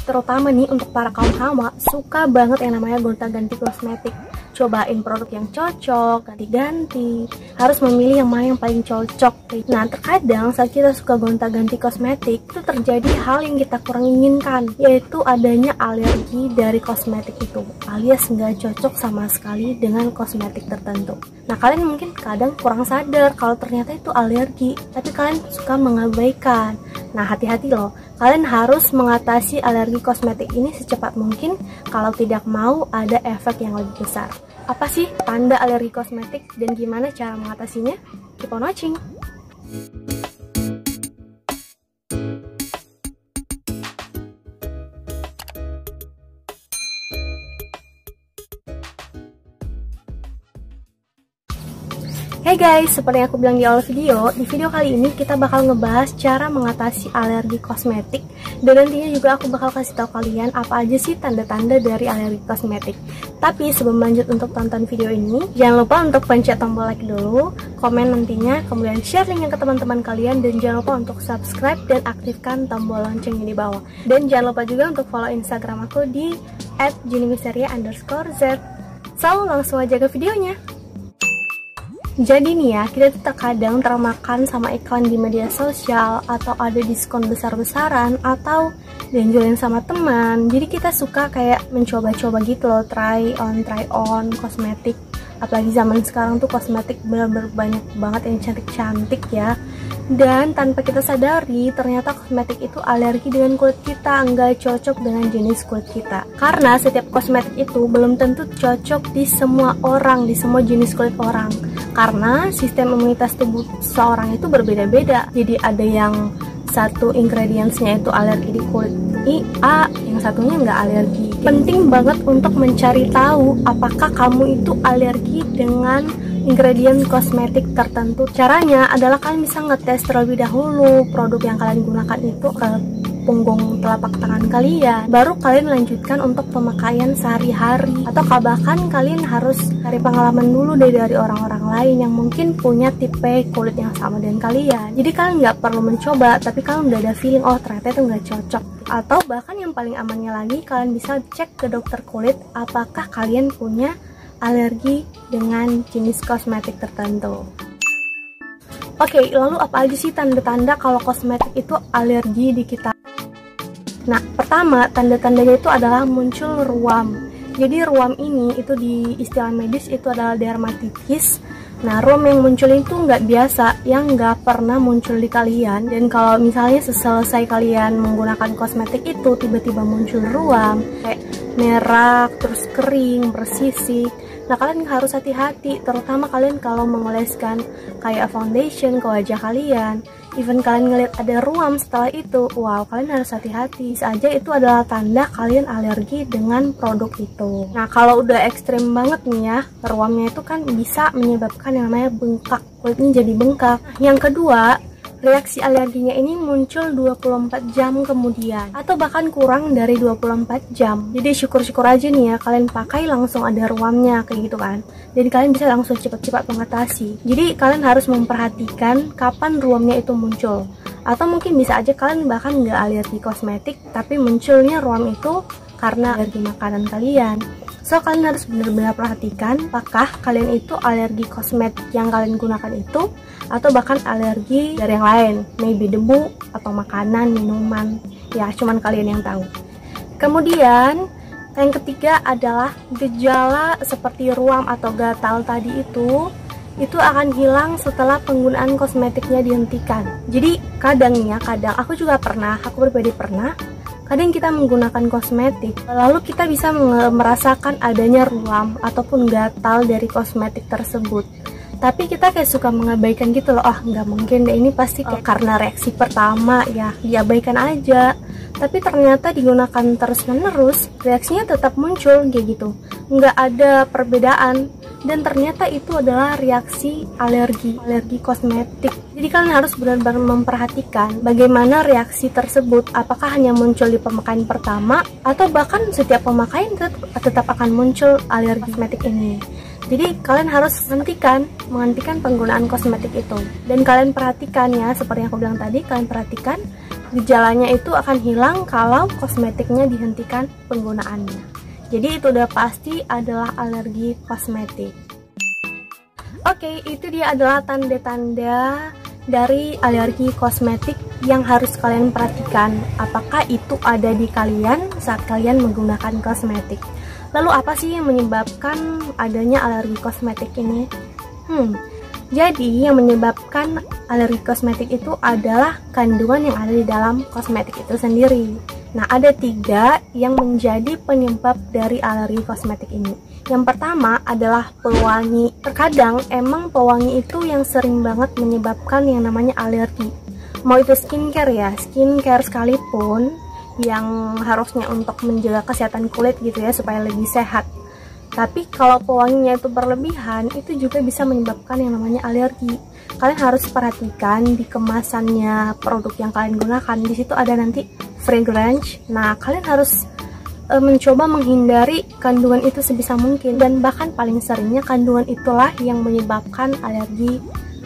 terutama nih untuk para kaum hawa, suka banget yang namanya gonta-ganti kosmetik. Cobain produk yang cocok, ganti-ganti, harus memilih yang mana yang paling cocok. Nah, terkadang saat kita suka gonta-ganti kosmetik, itu terjadi hal yang kita kurang inginkan, yaitu adanya alergi dari kosmetik itu, alias nggak cocok sama sekali dengan kosmetik tertentu. Nah, kalian mungkin kadang kurang sadar kalau ternyata itu alergi, tapi kalian suka mengabaikan. Nah, hati-hati loh, kalian harus mengatasi alergi kosmetik ini secepat mungkin, kalau tidak mau ada efek yang lebih besar. Apa sih tanda alergi kosmetik dan gimana cara mengatasinya? Keep on watching! Hey guys, seperti yang aku bilang di awal di video kali ini kita bakal ngebahas cara mengatasi alergi kosmetik. Dan nantinya juga aku bakal kasih tahu kalian apa aja sih tanda-tanda dari alergi kosmetik. Tapi sebelum lanjut untuk tonton video ini, jangan lupa untuk pencet tombol like dulu, komen nantinya, kemudian share linknya ke teman-teman kalian, dan jangan lupa untuk subscribe dan aktifkan tombol loncengnya di bawah. Dan jangan lupa juga untuk follow Instagram aku di @junimiseria_z. So, langsung aja ke videonya. Jadi nih ya, kita tuh terkadang termakan sama iklan di media sosial, atau ada diskon besar-besaran, atau dianjurin sama teman. Jadi kita suka kayak mencoba-coba gitu loh, try on kosmetik. Apalagi zaman sekarang tuh kosmetik bener-bener banyak banget yang cantik-cantik ya. Dan tanpa kita sadari, ternyata kosmetik itu alergi dengan kulit kita, nggak cocok dengan jenis kulit kita. Karena setiap kosmetik itu belum tentu cocok di semua orang, di semua jenis kulit orang. Karena sistem imunitas tubuh seorang itu berbeda-beda. Jadi ada yang satu ingredientsnya itu alergi di kulit A, yang satunya nggak alergi. Penting banget untuk mencari tahu apakah kamu itu alergi dengan ingredient kosmetik tertentu. Caranya adalah kalian bisa ngetes terlebih dahulu produk yang kalian gunakan itu ke punggung telapak tangan kalian, baru kalian lanjutkan untuk pemakaian sehari-hari. Atau bahkan kalian harus cari pengalaman dulu dari orang-orang lain yang mungkin punya tipe kulit yang sama dengan kalian. Jadi kalian nggak perlu mencoba, tapi kalian udah ada feeling, oh ternyata itu nggak cocok. Atau bahkan yang paling amannya lagi, kalian bisa cek ke dokter kulit apakah kalian punya alergi dengan jenis kosmetik tertentu. Oke, lalu apa aja sih tanda-tanda kalau kosmetik itu alergi di kita? Nah, pertama, tanda-tandanya itu adalah muncul ruam. Jadi ruam ini itu di istilah medis itu adalah dermatitis. Nah, ruam yang muncul itu nggak biasa, yang nggak pernah muncul di kalian. Dan kalau misalnya selesai kalian menggunakan kosmetik itu tiba-tiba muncul ruam, kayak merah, terus kering, bersisik. Nah, kalian harus hati-hati, terutama kalian kalau mengoleskan kayak foundation ke wajah kalian. Even kalian ngeliat ada ruam setelah itu, wow, kalian harus hati-hati. Bisa aja itu adalah tanda kalian alergi dengan produk itu. Nah, kalau udah ekstrim banget nih ya, ruamnya itu kan bisa menyebabkan yang namanya bengkak. Kulitnya jadi bengkak. Yang kedua, reaksi alerginya ini muncul 24 jam kemudian, atau bahkan kurang dari 24 jam. Jadi syukur-syukur aja nih ya, kalian pakai langsung ada ruamnya kayak gitu kan. Jadi kalian bisa langsung cepat-cepat mengatasi. Jadi kalian harus memperhatikan kapan ruamnya itu muncul. Atau mungkin bisa aja kalian bahkan nggak alergi kosmetik, tapi munculnya ruam itu karena alergi makanan kalian. So, kalian harus benar-benar perhatikan apakah kalian itu alergi kosmetik yang kalian gunakan itu, atau bahkan alergi dari yang lain, maybe debu atau makanan, minuman, ya cuman kalian yang tahu. Kemudian yang ketiga adalah gejala seperti ruam atau gatal tadi itu akan hilang setelah penggunaan kosmetiknya dihentikan. Jadi kadang aku juga pernah, aku pribadi pernah, kadang kita menggunakan kosmetik, lalu kita bisa merasakan adanya ruam ataupun gatal dari kosmetik tersebut. Tapi kita kayak suka mengabaikan gitu loh, nggak mungkin deh, ini pasti karena reaksi pertama ya, diabaikan aja. Tapi ternyata digunakan terus-menerus, reaksinya tetap muncul kayak gitu, nggak ada perbedaan. Dan ternyata itu adalah reaksi alergi kosmetik. Jadi kalian harus benar-benar memperhatikan bagaimana reaksi tersebut, apakah hanya muncul di pemakaian pertama, atau bahkan setiap pemakaian tetap akan muncul alergi kosmetik ini. Jadi kalian harus menghentikan penggunaan kosmetik itu. Dan kalian perhatikan ya, seperti yang aku bilang tadi, kalian perhatikan gejalanya itu akan hilang kalau kosmetiknya dihentikan penggunaannya. Jadi itu udah pasti adalah alergi kosmetik. Oke, itu dia adalah tanda-tanda dari alergi kosmetik yang harus kalian perhatikan. Apakah itu ada di kalian saat kalian menggunakan kosmetik? Lalu apa sih yang menyebabkan adanya alergi kosmetik ini? Jadi yang menyebabkan alergi kosmetik itu adalah kandungan yang ada di dalam kosmetik itu sendiri. Nah, ada 3 yang menjadi penyebab dari alergi kosmetik ini. Yang pertama adalah pewangi. Terkadang emang pewangi itu yang sering banget menyebabkan yang namanya alergi. Mau itu skincare ya, skincare sekalipun yang harusnya untuk menjaga kesehatan kulit gitu ya, supaya lebih sehat. Tapi kalau pewanginya itu berlebihan, itu juga bisa menyebabkan yang namanya alergi. Kalian harus perhatikan di kemasannya produk yang kalian gunakan. Di situ ada nanti fragrance. Nah, kalian harus mencoba menghindari kandungan itu sebisa mungkin. Dan bahkan paling seringnya kandungan itulah yang menyebabkan alergi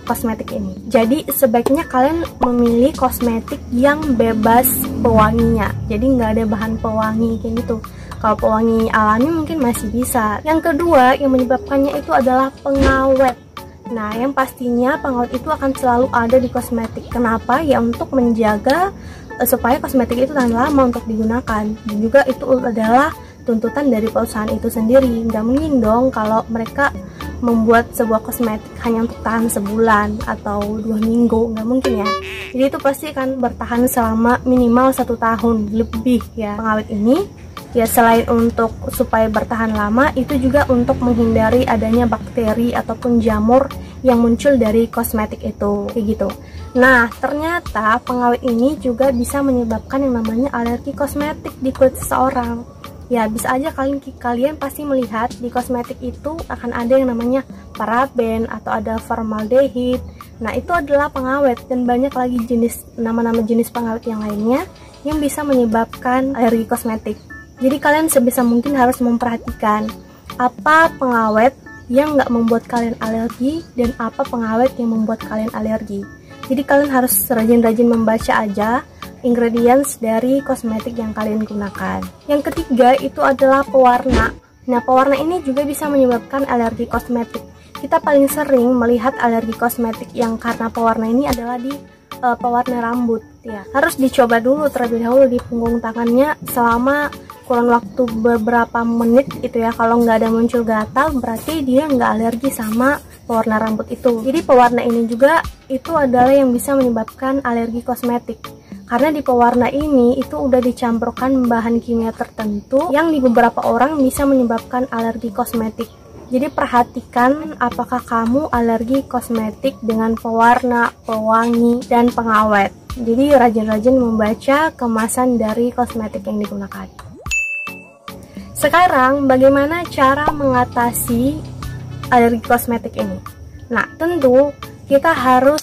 kosmetik ini. Jadi sebaiknya kalian memilih kosmetik yang bebas pewanginya. Jadi nggak ada bahan pewangi kayak gitu. Kalau pewangi alami mungkin masih bisa. Yang kedua yang menyebabkannya itu adalah pengawet. Nah, yang pastinya pengawet itu akan selalu ada di kosmetik. Kenapa? Ya untuk menjaga supaya kosmetik itu tahan lama untuk digunakan. Dan juga itu adalah tuntutan dari perusahaan itu sendiri. Nggak mungkin dong kalau mereka membuat sebuah kosmetik hanya untuk tahan sebulan atau 2 minggu, nggak mungkin ya. Jadi itu pasti akan bertahan selama minimal 1 tahun lebih ya. Pengawet ini ya selain untuk supaya bertahan lama, itu juga untuk menghindari adanya bakteri ataupun jamur yang muncul dari kosmetik itu, kayak gitu. Nah, ternyata pengawet ini juga bisa menyebabkan yang namanya alergi kosmetik di kulit seseorang. Ya, bisa aja kalian pasti melihat di kosmetik itu akan ada yang namanya paraben atau ada formaldehid. Nah, itu adalah pengawet dan banyak lagi nama-nama jenis pengawet yang lainnya yang bisa menyebabkan alergi kosmetik. Jadi kalian sebisa mungkin harus memperhatikan apa pengawet yang nggak membuat kalian alergi dan apa pengawet yang membuat kalian alergi. Jadi kalian harus rajin-rajin membaca aja ingredients dari kosmetik yang kalian gunakan. Yang ketiga itu adalah pewarna. Nah, pewarna ini juga bisa menyebabkan alergi kosmetik. Kita paling sering melihat alergi kosmetik yang karena pewarna ini adalah di pewarna rambut ya. Harus dicoba dulu terlebih dahulu di punggung tangannya selama kurang waktu beberapa menit gitu ya. Kalau nggak ada muncul gatal, berarti dia nggak alergi sama pewarna rambut itu. Jadi pewarna ini juga itu adalah yang bisa menyebabkan alergi kosmetik. Karena di pewarna ini itu udah dicampurkan bahan kimia tertentu yang di beberapa orang bisa menyebabkan alergi kosmetik. Jadi perhatikan apakah kamu alergi kosmetik dengan pewarna, pewangi, dan pengawet. Jadi rajin-rajin membaca kemasan dari kosmetik yang digunakan. Sekarang bagaimana cara mengatasi alergi kosmetik ini? Nah, tentu kita harus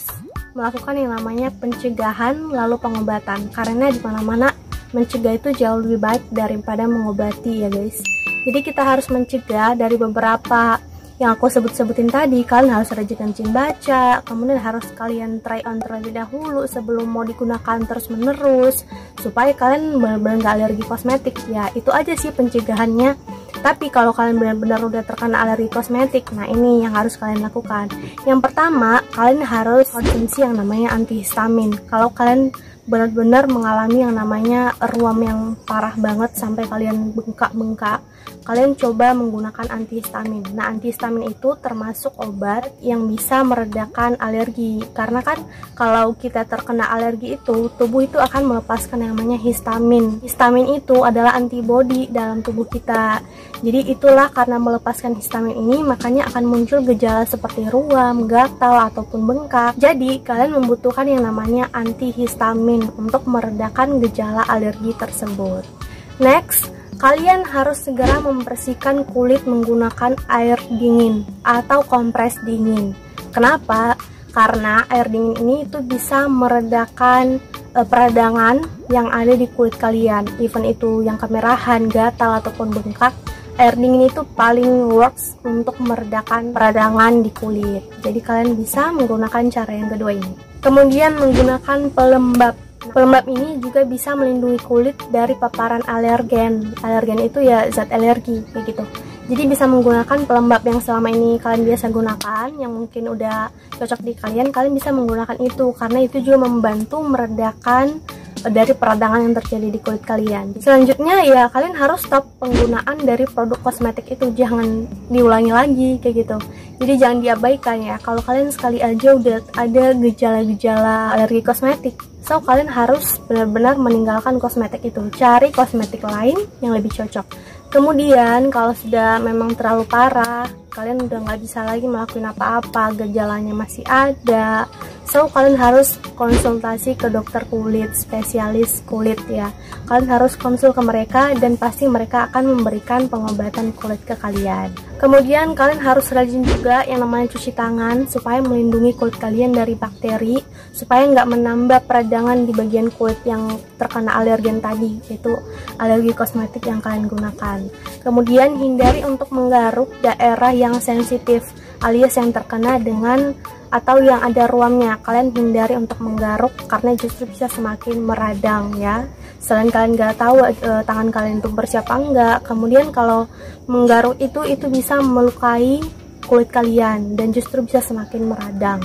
melakukan yang namanya pencegahan lalu pengobatan, karena di mana-mana mencegah itu jauh lebih baik daripada mengobati ya guys. Jadi kita harus mencegah dari beberapa yang aku sebutin tadi. Kalian harus rajin baca, kemudian harus kalian try on terlebih dahulu sebelum mau digunakan terus menerus supaya kalian benar-benar nggak alergi kosmetik ya. Itu aja sih pencegahannya. Tapi kalau kalian benar-benar udah terkena alergi kosmetik, nah ini yang harus kalian lakukan. Yang pertama, kalian harus konsumsi yang namanya antihistamin. Kalau kalian benar-benar mengalami yang namanya ruam yang parah banget sampai kalian bengkak-bengkak, kalian coba menggunakan antihistamin. Nah, antihistamin itu termasuk obat yang bisa meredakan alergi. Karena kan kalau kita terkena alergi itu, tubuh itu akan melepaskan yang namanya histamin. Histamin itu adalah antibodi dalam tubuh kita. Jadi itulah karena melepaskan histamin ini, makanya akan muncul gejala seperti ruam, gatal, ataupun bengkak. Jadi kalian membutuhkan yang namanya antihistamin untuk meredakan gejala alergi tersebut. Next, kalian harus segera membersihkan kulit menggunakan air dingin atau kompres dingin. Kenapa? Karena air dingin ini itu bisa meredakan peradangan yang ada di kulit kalian. Even itu yang kemerahan, gatal, ataupun bengkak, air dingin itu paling works untuk meredakan peradangan di kulit. Jadi kalian bisa menggunakan cara yang kedua ini. Kemudian menggunakan pelembab. Pelembab ini juga bisa melindungi kulit dari paparan alergen. Alergen itu ya zat alergi kayak gitu. Jadi bisa menggunakan pelembab yang selama ini kalian biasa gunakan, yang mungkin udah cocok di kalian bisa menggunakan itu, karena itu juga membantu meredakan dari peradangan yang terjadi di kulit kalian. Selanjutnya ya kalian harus stop penggunaan dari produk kosmetik itu, jangan diulangi lagi kayak gitu. Jadi jangan diabaikan ya. Kalau kalian sekali aja udah ada gejala-gejala alergi kosmetik, so kalian harus benar-benar meninggalkan kosmetik itu, cari kosmetik lain yang lebih cocok. Kemudian kalau sudah memang terlalu parah, kalian udah nggak bisa lagi melakukan apa-apa, gejalanya masih ada, so kalian harus konsultasi ke dokter kulit, spesialis kulit ya. Kalian harus konsul ke mereka dan pasti mereka akan memberikan pengobatan kulit ke kalian. Kemudian kalian harus rajin juga yang namanya cuci tangan supaya melindungi kulit kalian dari bakteri, supaya nggak menambah peradangan di bagian kulit yang terkena alergen tadi, yaitu alergi kosmetik yang kalian gunakan. Kemudian hindari untuk menggaruk daerah yang sensitif alias yang terkena dengan atau yang ada ruamnya. Kalian hindari untuk menggaruk karena justru bisa semakin meradang ya. Selain kalian nggak tahu tangan kalian itu bersih apa enggak, kemudian kalau menggaruk itu bisa melukai kulit kalian dan justru bisa semakin meradang.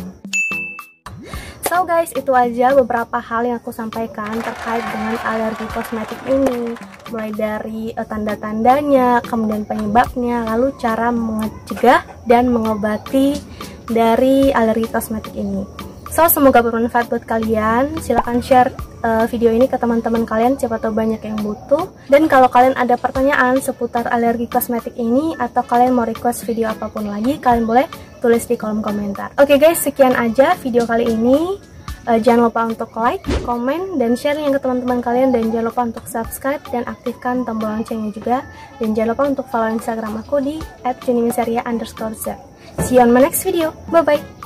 So guys, itu aja beberapa hal yang aku sampaikan terkait dengan alergi kosmetik ini. Mulai dari tanda-tandanya, kemudian penyebabnya, lalu cara mencegah dan mengobati dari alergi kosmetik ini. So, semoga bermanfaat buat kalian. Silahkan share video ini ke teman-teman kalian, siapa tahu banyak yang butuh. Dan kalau kalian ada pertanyaan seputar alergi kosmetik ini, atau kalian mau request video apapun lagi, kalian boleh tulis di kolom komentar. Oke guys, sekian aja video kali ini. Jangan lupa untuk like, komen, dan share yang ke teman-teman kalian. Dan jangan lupa untuk subscribe dan aktifkan tombol loncengnya juga. Dan jangan lupa untuk follow Instagram aku di @junimiseria_z. See you on my next video. Bye-bye.